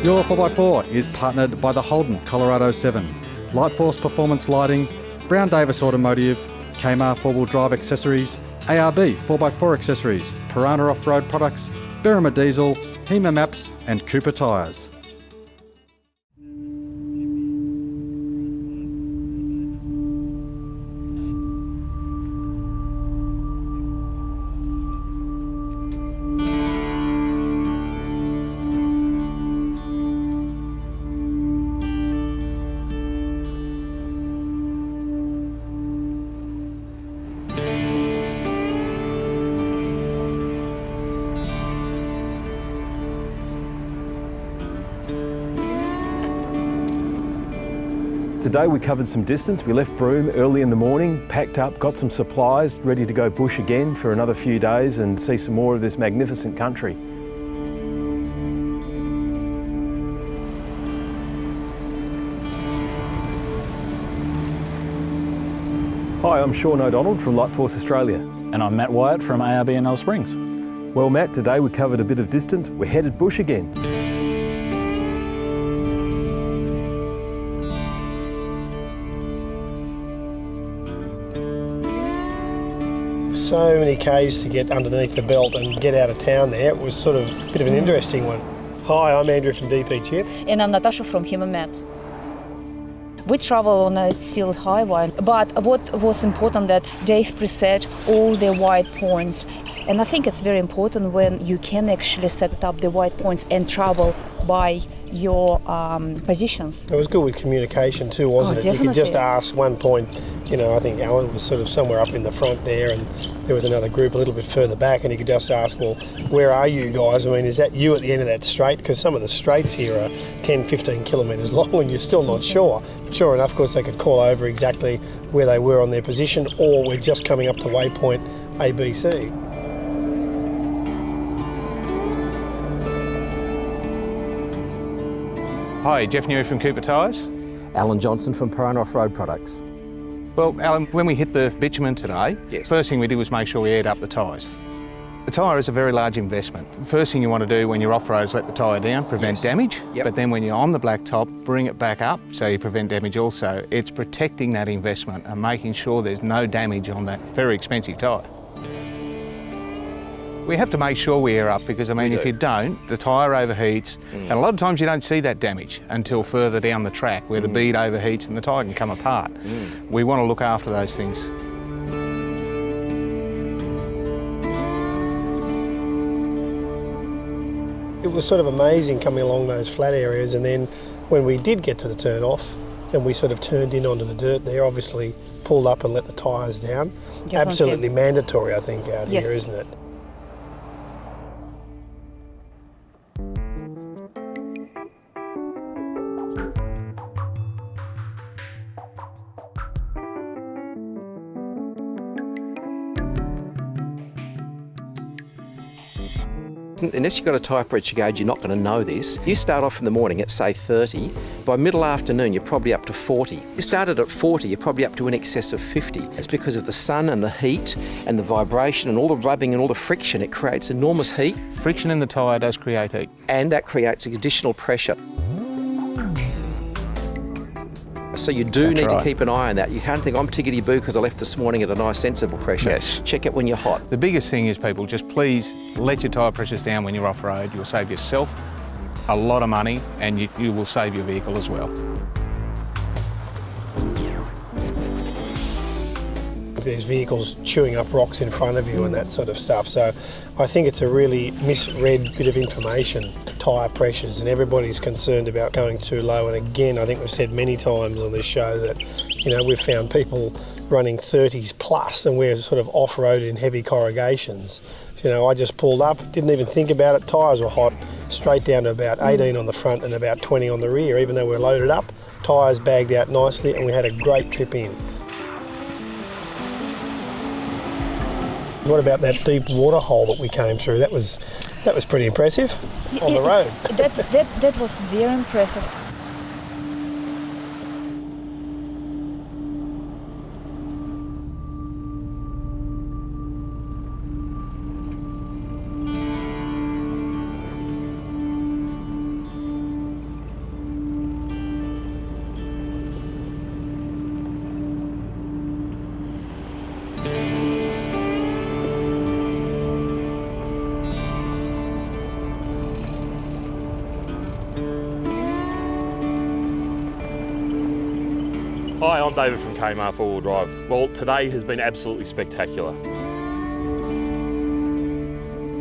Your 4x4 is partnered by the Holden Colorado 7, Lightforce Performance Lighting, Brown Davis Automotive, Kmart 4-wheel drive accessories, ARB 4x4 accessories, Piranha Off-Road products, Berrima Diesel, Hema Maps and Cooper tyres. Today we covered some distance. We left Broome early in the morning, packed up, got some supplies, ready to go bush again for another few days and see some more of this magnificent country. Hi, I'm Sean O'Donnell from Lightforce Australia. And I'm Matt Wyatt from ARB in Alice Springs. Well Matt, today we covered a bit of distance. We're headed bush again. So many Ks to get underneath the belt and get out of town there. It was sort of a bit of an interesting one. Hi, I'm Andrew from DP Chip. And I'm Natasha from Hema Maps. We travel on a steel highway, but what was important that Dave preset all the white points. And I think it's very important when you can actually set up the white points and travel by your positions. It was good with communication too, wasn't it? Definitely. You could just ask one point, you know, I think Alan was sort of somewhere up in the front there and there was another group a little bit further back and you could just ask, well, where are you guys? I mean, is that you at the end of that straight? Because some of the straights here are 10, 15 kilometres long and you're still not sure. But sure enough, of course, they could call over exactly where they were on their position or we're just coming up to waypoint ABC. Hi, Jeff Newey from Cooper Tyres. Alan Johnson from Piranha Off-Road Products. Well, Alan, when we hit the bitumen today, Yes. First thing we did was make sure we aired up the tyres. The tyre is a very large investment. First thing you want to do when you're off-road is let the tyre down, prevent Yes. damage, Yep. but then when you're on the blacktop, bring it back up so you prevent damage also. It's protecting that investment and making sure there's no damage on that very expensive tyre. We have to make sure we air up because, I mean, if you don't, the tyre overheats and a lot of times you don't see that damage until further down the track where the bead overheats and the tyre can come apart. We want to look after those things. It was sort of amazing coming along those flat areas and then when we did get to the turn off and we sort of turned in onto the dirt there, obviously pulled up and let the tyres down. Definitely. Absolutely mandatory, I think, out Yes. here, isn't it? Unless you've got a tyre pressure gauge, you're not going to know this. You start off in the morning at, say, 30. By middle afternoon, you're probably up to 40. You started at 40, you're probably up to in excess of 50. It's because of the sun and the heat and the vibration and all the rubbing and all the friction. It creates enormous heat. Friction in the tyre does create heat. And that creates additional pressure. So you do That's need to right. keep an eye on that. You can't think, I'm tickety-boo because I left this morning at a nice sensible pressure. Yes. Check it when you're hot. The biggest thing is, people, just please let your tyre pressures down when you're off-road. You'll save yourself a lot of money and you will save your vehicle as well. There's vehicles chewing up rocks in front of you and that sort of stuff. So I think it's a really misread bit of information, tyre pressures, and everybody's concerned about going too low. And again, I think we've said many times on this show that, you know, we've found people running 30s plus and we're sort of off-road in heavy corrugations. So, you know, I just pulled up, didn't even think about it, tyres were hot, straight down to about 18 on the front and about 20 on the rear, even though we're loaded up, tyres bagged out nicely and we had a great trip in. What about that deep water hole that we came through? That was pretty impressive on the road. That was very impressive. Hi, I'm David from Kmart 4-wheel drive. Well, today has been absolutely spectacular.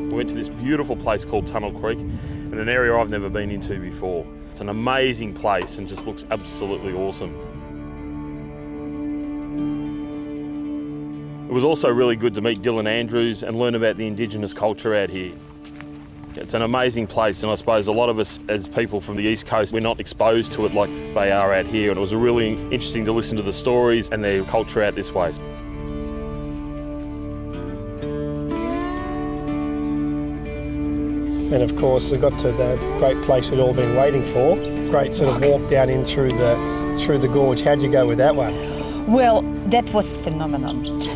We went to this beautiful place called Tunnel Creek, in an area I've never been into before. It's an amazing place and just looks absolutely awesome. It was also really good to meet Dillon Andrews and learn about the indigenous culture out here. It's an amazing place, and I suppose a lot of us as people from the East Coast, we're not exposed to it like they are out here, and it was really interesting to listen to the stories and their culture out this way. And of course we got to the great place we'd all been waiting for. Great sort of walk down in through the gorge. How'd you go with that one? Well, that was phenomenal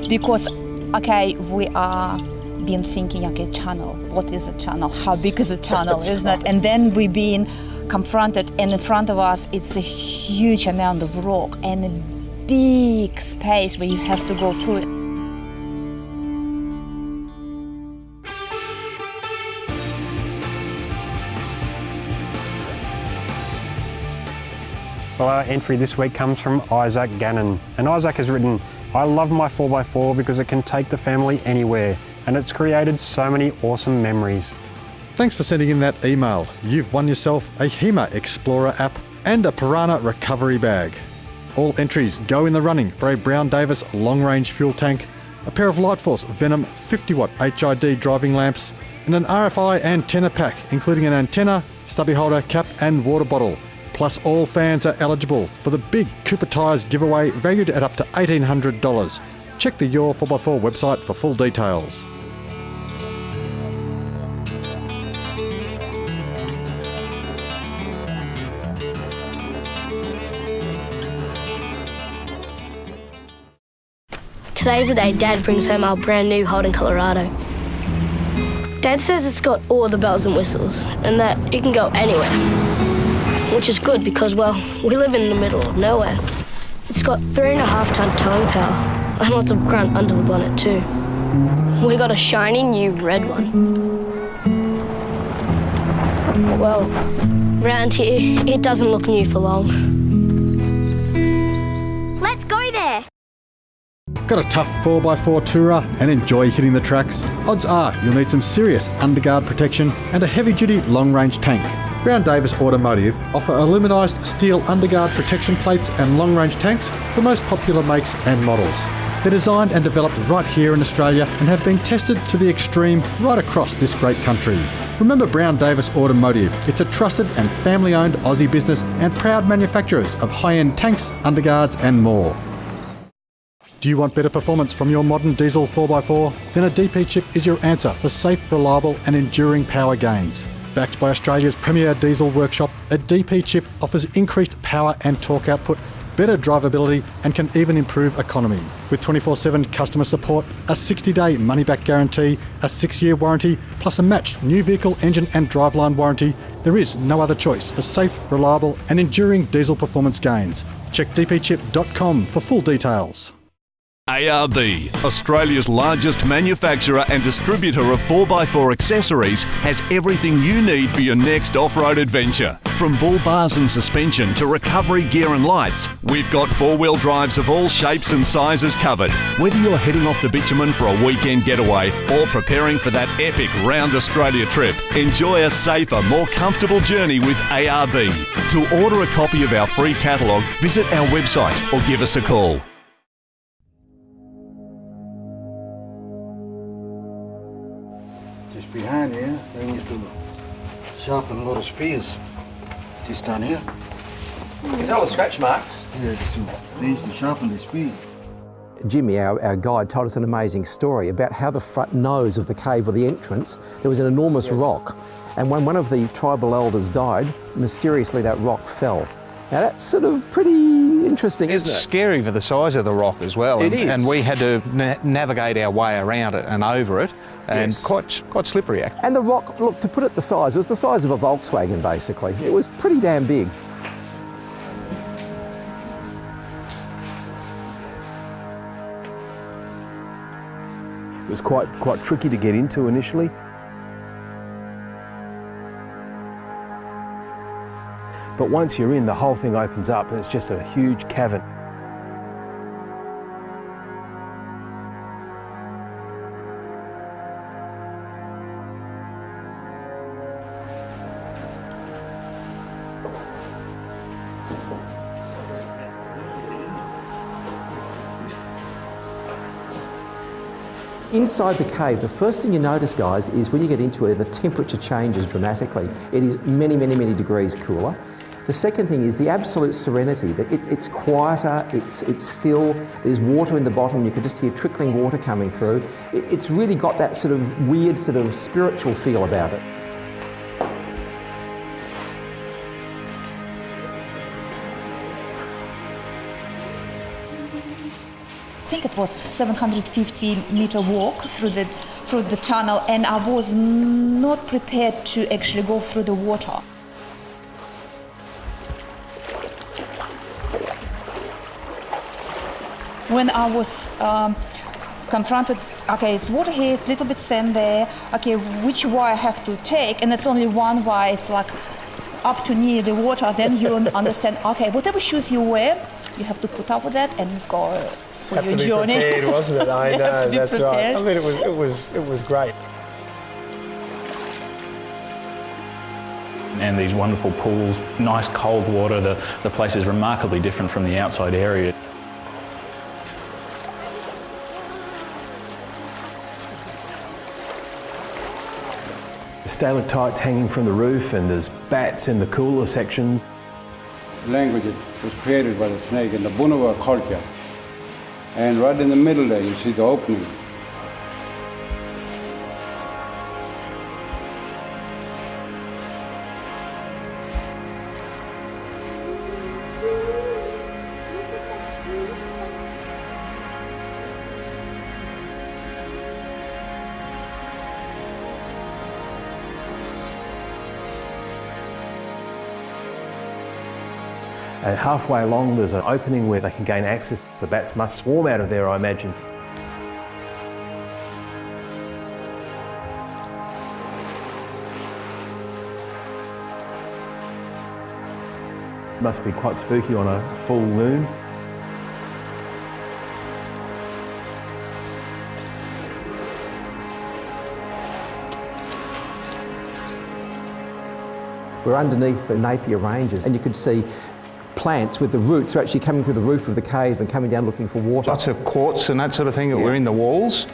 because, okay, we are been thinking, okay, channel, what is a channel? How big is a channel, isn't it? And then we've been confronted, and in front of us, it's a huge amount of rock and a big space where you have to go through it. Well, our entry this week comes from Isaac Gannon. And Isaac has written, "I love my 4x4 because it can take the family anywhere, and it's created so many awesome memories." Thanks for sending in that email. You've won yourself a HEMA Explorer app and a Piranha recovery bag. All entries go in the running for a Brown Davis long-range fuel tank, a pair of Lightforce Venom 50-watt HID driving lamps, and an RFI antenna pack, including an antenna, stubby holder, cap and water bottle. Plus, all fans are eligible for the big Cooper Tyres giveaway valued at up to $1,800. Check the Your 4x4 website for full details. Today's the day Dad brings home our brand new Holden Colorado. Dad says it's got all the bells and whistles and that it can go anywhere. Which is good because, well, we live in the middle of nowhere. It's got 3.5-ton towing power and lots of grunt under the bonnet too. We got a shiny new red one. Well, round here, it doesn't look new for long. Let's go there! Got a tough 4x4 tourer and enjoy hitting the tracks? Odds are you'll need some serious underguard protection and a heavy-duty long-range tank. Brown Davis Automotive offer aluminised steel underguard protection plates and long-range tanks for most popular makes and models. They're designed and developed right here in Australia and have been tested to the extreme right across this great country. Remember Brown Davis Automotive. It's a trusted and family-owned Aussie business and proud manufacturers of high-end tanks, underguards and more. Do you want better performance from your modern diesel 4x4? Then a DP chip is your answer for safe, reliable and enduring power gains. Backed by Australia's premier diesel workshop, a DP chip offers increased power and torque output, better drivability and can even improve economy. With 24/7 customer support, a 60-day money-back guarantee, a 6-year warranty, plus a matched new vehicle engine and driveline warranty, there is no other choice for safe, reliable and enduring diesel performance gains. Check dpchip.com for full details. ARB, Australia's largest manufacturer and distributor of 4x4 accessories, has everything you need for your next off-road adventure. From bull bars and suspension to recovery gear and lights, we've got 4-wheel drives of all shapes and sizes covered. Whether you're heading off to bitumen for a weekend getaway or preparing for that epic round Australia trip, enjoy a safer, more comfortable journey with ARB. To order a copy of our free catalogue, visit our website or give us a call. Just behind here, they used to sharpen a lot of spears. Just down here. Is that all the scratch marks? Yeah, they used to sharpen the spears. Jimmy, our guide, told us an amazing story about how the front nose of the cave or the entrance, there was an enormous rock. And when one of the tribal elders died, mysteriously that rock fell. Now that's sort of pretty interesting, isn't it? It's scary for the size of the rock as well. It is. And we had to navigate our way around it and over it, and Yes. quite slippery actually. And the rock, look, to put it the size, it was the size of a Volkswagen basically. It was pretty damn big. It was quite tricky to get into initially. But once you're in, the whole thing opens up and it's just a huge cavern. Inside the cave, the first thing you notice, guys, is when you get into it, the temperature changes dramatically. It is many, many, many degrees cooler. The second thing is the absolute serenity, that it's quieter, it's still, there's water in the bottom, you can just hear trickling water coming through. It's really got that sort of weird, sort of spiritual feel about it. I think it was 750-meter walk through the tunnel, and I was not prepared to actually go through the water. When I was confronted, okay, it's water here, it's a little bit sand there, okay, which way I have to take, and it's only one way, it's like up to near the water, then you understand, okay, whatever shoes you wear, you have to put up with that and go for your journey. Have to be prepared, wasn't it? I know, that's right. I mean, it was great. And these wonderful pools, nice cold water, the place is remarkably different from the outside area. Stalactites hanging from the roof, and there's bats in the cooler sections. Language was created by the snake in the Bunava culture. And right in the middle there, you see the opening. Halfway along there's an opening where they can gain access. The bats must swarm out of there, I imagine. Must be quite spooky on a full moon. We're underneath the Napier Ranges, and you could see plants with the roots are actually coming through the roof of the cave and coming down looking for water. Lots of quartz and that sort of thing that were in the walls.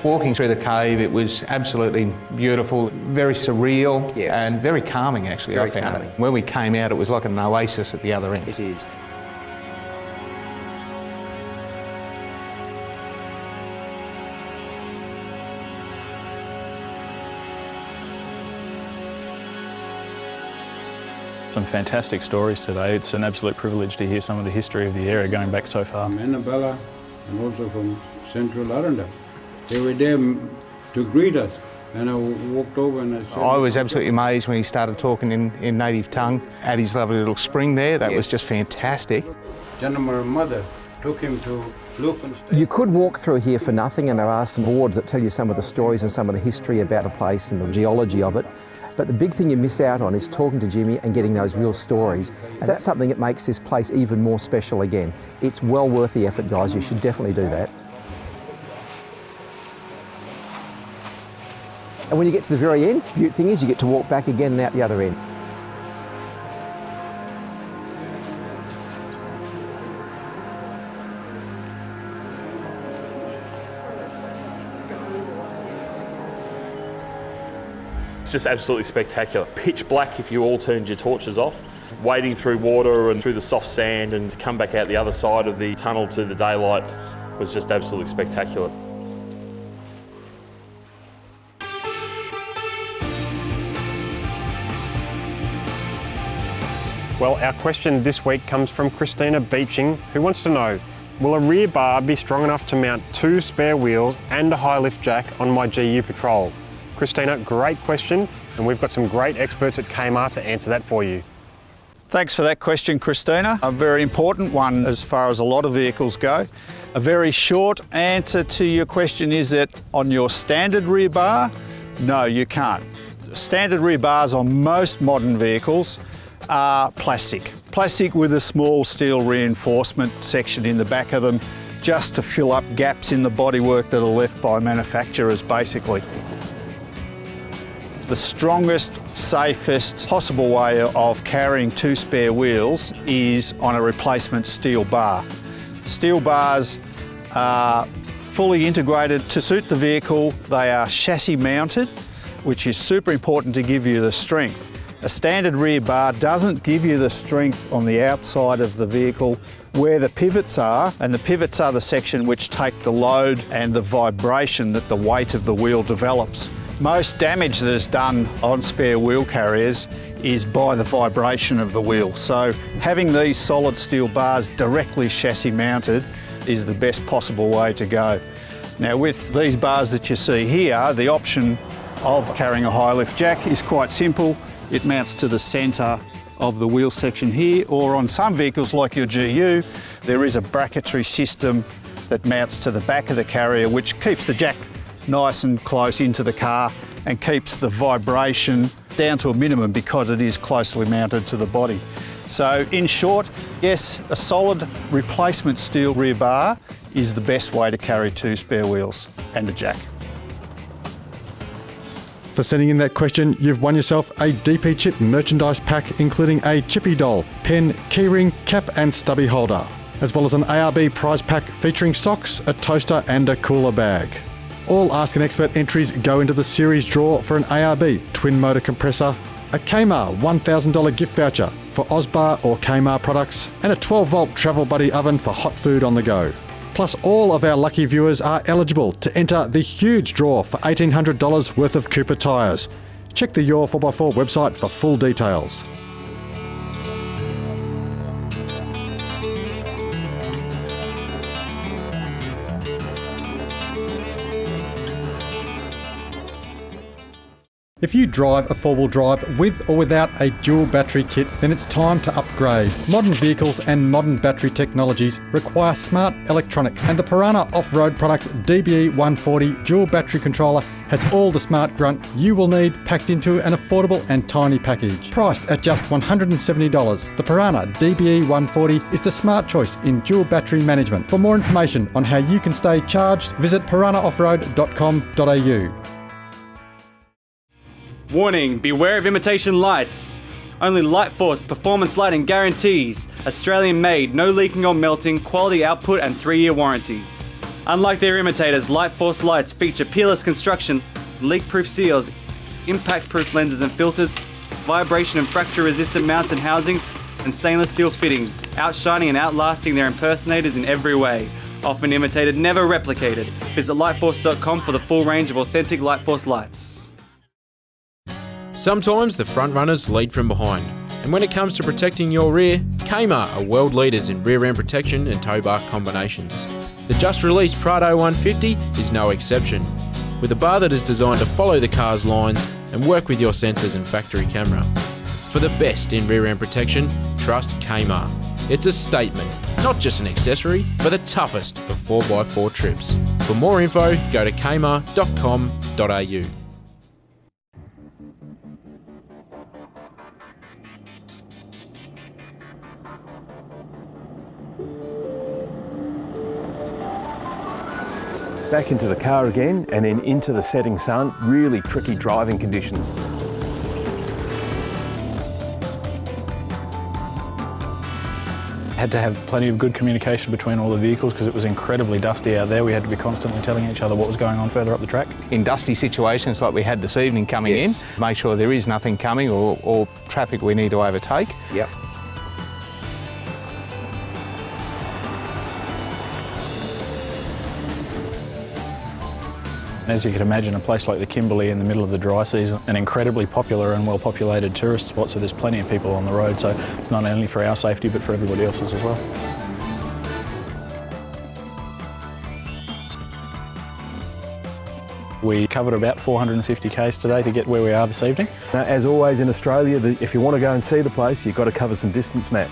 Walking through the cave, it was absolutely beautiful, very surreal, and very calming actually, I found it. When we came out, it was like an oasis at the other end. It is. Some fantastic stories today. It's an absolute privilege to hear some of the history of the area going back so far. From Annabella and also from Central Arundel. They were there to greet us, and I walked over and I said... I was absolutely amazed when he started talking in native tongue at his lovely little spring there. That was just fantastic. Gentleman mother took him to look and stay. You could walk through here for nothing, and there are some boards that tell you some of the stories and some of the history about a place and the geology of it. But the big thing you miss out on is talking to Jimmy and getting those real stories. And that's something that makes this place even more special again. It's well worth the effort, guys. You should definitely do that. And when you get to the very end, the thing is you get to walk back again and out the other end. It's just absolutely spectacular. Pitch black if you all turned your torches off. Wading through water and through the soft sand and to come back out the other side of the tunnel to the daylight was just absolutely spectacular. Well, our question this week comes from Christina Beeching, who wants to know, will a rear bar be strong enough to mount 2 spare wheels and a high lift jack on my GU Patrol? Christina, great question, and we've got some great experts at Kmart to answer that for you. Thanks for that question, Christina. A very important one as far as a lot of vehicles go. A very short answer to your question is that on your standard rear bar, no, you can't. Standard rear bars on most modern vehicles are plastic. Plastic with a small steel reinforcement section in the back of them just to fill up gaps in the bodywork that are left by manufacturers, basically. The strongest, safest possible way of carrying 2 spare wheels is on a replacement steel bar. Steel bars are fully integrated to suit the vehicle. They are chassis mounted, which is super important to give you the strength. A standard rear bar doesn't give you the strength on the outside of the vehicle where the pivots are, and the pivots are the section which take the load and the vibration that the weight of the wheel develops. Most damage that is done on spare wheel carriers is by the vibration of the wheel. So having these solid steel bars directly chassis mounted is the best possible way to go. Now with these bars that you see here, the option of carrying a high lift jack is quite simple. It mounts to the centre of the wheel section here, or on some vehicles like your GU, there is a bracketry system that mounts to the back of the carrier, which keeps the jack nice and close into the car and keeps the vibration down to a minimum because it is closely mounted to the body. So in short, yes, a solid replacement steel rear bar is the best way to carry 2 spare wheels and a jack. For sending in that question, you've won yourself a DP Chip merchandise pack including a chippy doll, pen, keyring, cap and stubby holder, as well as an ARB prize pack featuring socks, a toaster and a cooler bag. All Ask an Expert entries go into the series draw for an ARB twin motor compressor, a Kmart $1,000 gift voucher for Osbar or Kmart products, and a 12-volt Travel Buddy oven for hot food on the go. Plus, all of our lucky viewers are eligible to enter the huge draw for $1,800 worth of Cooper tyres. Check the Your 4x4 website for full details. If you drive a four-wheel drive with or without a dual battery kit, then it's time to upgrade. Modern vehicles and modern battery technologies require smart electronics, and the Piranha Off-Road Products DBE 140 dual battery controller has all the smart grunt you will need packed into an affordable and tiny package. Priced at just $170, the Piranha DBE 140 is the smart choice in dual battery management. For more information on how you can stay charged, visit piranhaoffroad.com.au. Warning, beware of imitation lights. Only Light Force Performance Lighting guarantees Australian made, no leaking or melting, quality output and 3-year warranty. Unlike their imitators, Light Force lights feature peerless construction, leak-proof seals, impact-proof lenses and filters, vibration and fracture resistant mounts and housing, and stainless steel fittings, outshining and outlasting their impersonators in every way. Often imitated, never replicated. Visit lightforce.com for the full range of authentic Light Force lights. Sometimes the front runners lead from behind, and when it comes to protecting your rear, Kmart are world leaders in rear end protection and tow bar combinations. The just released Prado 150 is no exception, with a bar that is designed to follow the car's lines and work with your sensors and factory camera. For the best in rear end protection, trust Kmart. It's a statement, not just an accessory, but the toughest of 4x4 trips. For more info, go to kmart.com.au. Back into the car again and then into the setting sun. Really tricky driving conditions. Had to have plenty of good communication between all the vehicles because it was incredibly dusty out there. We had to be constantly telling each other what was going on further up the track. In dusty situations like we had this evening coming in, make sure there is nothing coming or traffic we need to overtake. Yep. As you can imagine, a place like the Kimberley in the middle of the dry season, an incredibly popular and well-populated tourist spot, so there's plenty of people on the road, so it's not only for our safety but for everybody else's as well. We covered about 450 k's today to get where we are this evening. Now, as always in Australia, if you want to go and see the place, you've got to cover some distance, Matt.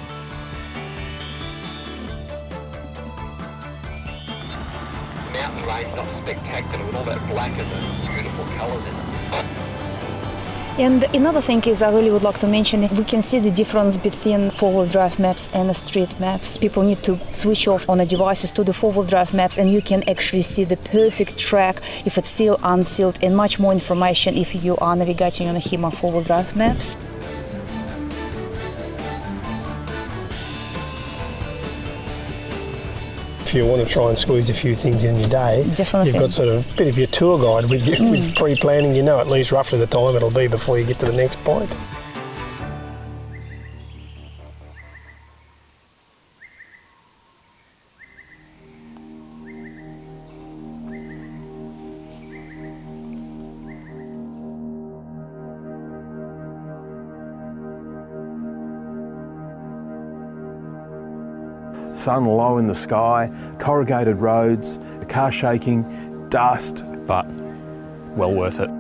Mountain range not spectacular with all that black and the beautiful colours in it. And another thing is I really would like to mention, we can see the difference between four-wheel drive maps and the street maps. People need to switch off on the devices to the four-wheel drive maps, and you can actually see the perfect track if it's sealed, unsealed, and much more information if you are navigating on a HEMA four-wheel drive maps. If you want to try and squeeze a few things in your day, definitely. You've got sort of a bit of your tour guide with you, with pre-planning. You know at least roughly the time it'll be before you get to the next point. Sun low in the sky, corrugated roads, the car shaking, dust. But well worth it.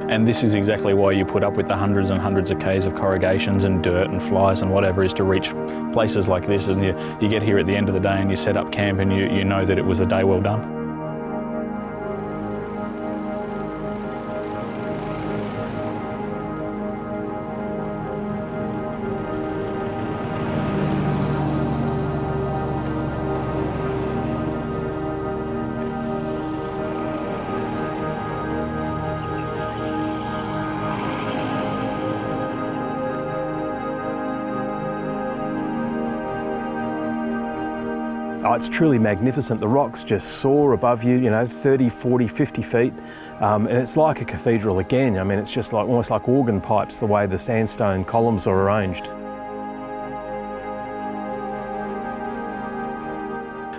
And this is exactly why you put up with the hundreds and hundreds of k's of corrugations and dirt and flies and whatever is to reach places like this. And you get here at the end of the day and you set up camp and you know that it was a day well done. Oh, it's truly magnificent. The rocks just soar above you, 30, 40, 50 feet. And it's like a cathedral again. I mean, it's just like almost like organ pipes, the way the sandstone columns are arranged.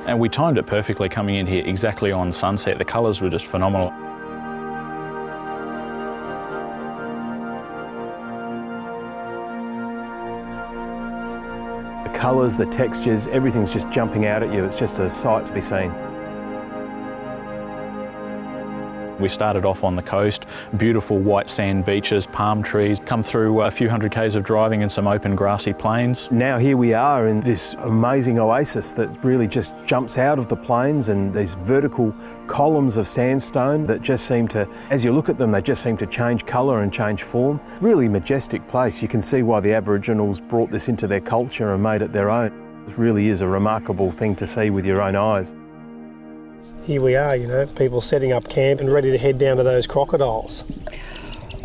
And we timed it perfectly coming in here exactly on sunset. The colours were just phenomenal. The colours, the textures, everything's just jumping out at you. It's just a sight to be seen. We started off on the coast, beautiful white sand beaches, palm trees, come through a few hundred k's of driving in some open grassy plains. Now here we are in this amazing oasis that really just jumps out of the plains, and these vertical columns of sandstone that just seem to, as you look at them, they just seem to change colour and change form. Really majestic place. You can see why the Aboriginals brought this into their culture and made it their own. It really is a remarkable thing to see with your own eyes. Here we are, people setting up camp and ready to head down to those crocodiles.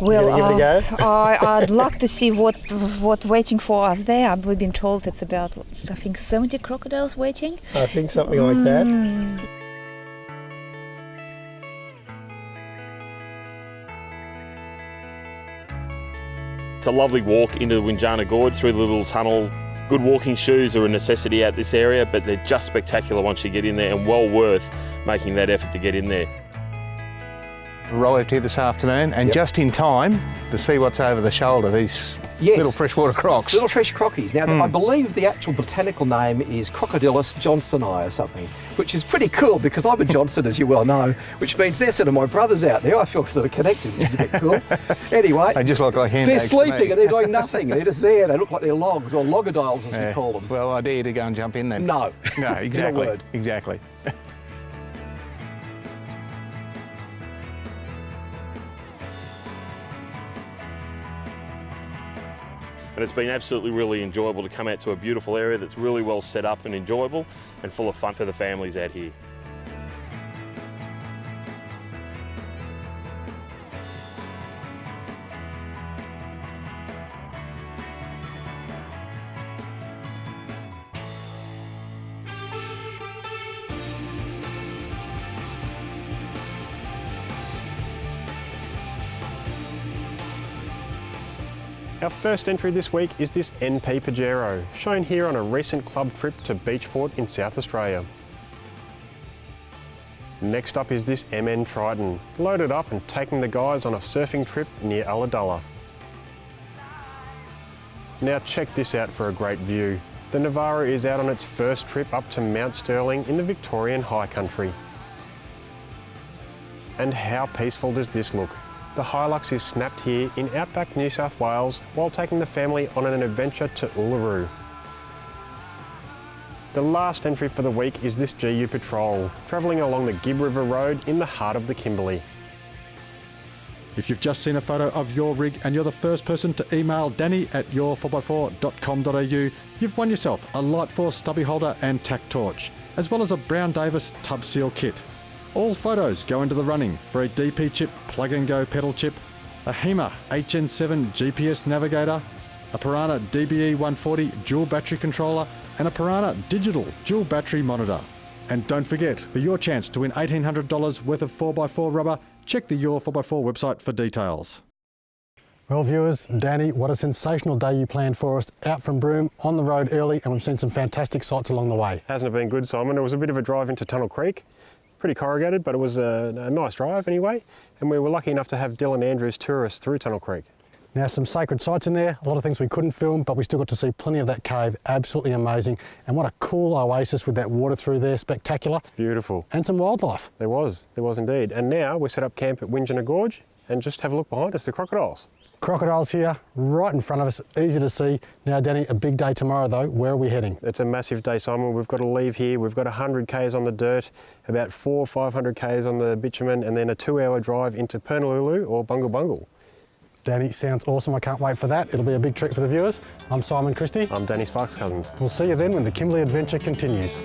Well, give it a go? I'd like to see what waiting for us there. We've been told it's about, I think, 70 crocodiles waiting. I think something like that. It's a lovely walk into the Windjana Gorge through the little tunnel. Good walking shoes are a necessity out this area, but they're just spectacular once you get in there and well worth making that effort to get in there. Arrived here this afternoon and just in time to see what's over the shoulder, these little freshwater crocs. Little fresh crockies. Now, I believe the actual botanical name is Crocodylus johnsoni or something, which is pretty cool because I'm a Johnson, as you well know, which means they're sort of my brothers out there. I feel sort of connected, which is a bit cool. Anyway, they just look like handbags. They're sleeping and they're doing nothing. They're just there. They look like they're logs or logodiles, as we call them. Well, I dare you to go and jump in then. No. No, exactly. Exactly. And it's been absolutely really enjoyable to come out to a beautiful area that's really well set up and enjoyable and full of fun for the families out here. Our first entry this week is this NP Pajero, shown here on a recent club trip to Beachport in South Australia. Next up is this MN Triton, loaded up and taking the guys on a surfing trip near Ulladulla. Now check this out for a great view. The Navara is out on its first trip up to Mount Sterling in the Victorian High Country. And how peaceful does this look? the Hilux is snapped here in outback New South Wales while taking the family on an adventure to Uluru. The last entry for the week is this GU Patrol, travelling along the Gibb River Road in the heart of the Kimberley. If you've just seen a photo of your rig and you're the first person to email danny@your4x4.com.au, you've won yourself a Lightforce stubby holder and tack torch, as well as a Brown Davis tub seal kit. All photos go into the running for a DP chip plug-and-go pedal chip, a HEMA HN7 GPS navigator, a Piranha DBE 140 dual battery controller, and a Piranha digital dual battery monitor. And don't forget, for your chance to win $1,800 worth of 4x4 rubber, check the Your 4x4 website for details. Well viewers, Danny, what a sensational day you planned for us, out from Broome, on the road early, and we've seen some fantastic sights along the way. Hasn't it been good, Simon? It was a bit of a drive into Tunnel Creek. Pretty corrugated, but it was a nice drive anyway, and we were lucky enough to have Dillon Andrews tour us through Tunnel Creek. Now, some sacred sights in there, a lot of things we couldn't film, but we still got to see plenty of that cave, absolutely amazing. And what a cool oasis with that water through there, spectacular. Beautiful. And some wildlife. There was indeed. And now we set up camp at Windjana Gorge and just have a look behind us, the crocodiles. Crocodiles here, right in front of us, easy to see. Now, Danny, a big day tomorrow though, where are we heading? It's a massive day, Simon. We've got to leave here. We've got 100 k's on the dirt, about 400 or 500 k's on the bitumen, and then a 2-hour drive into Pernalulu or Bungle Bungle. Danny, sounds awesome. I can't wait for that. It'll be a big treat for the viewers. I'm Simon Christie. I'm Danny Sparks Cousins. We'll see you then when the Kimberley adventure continues.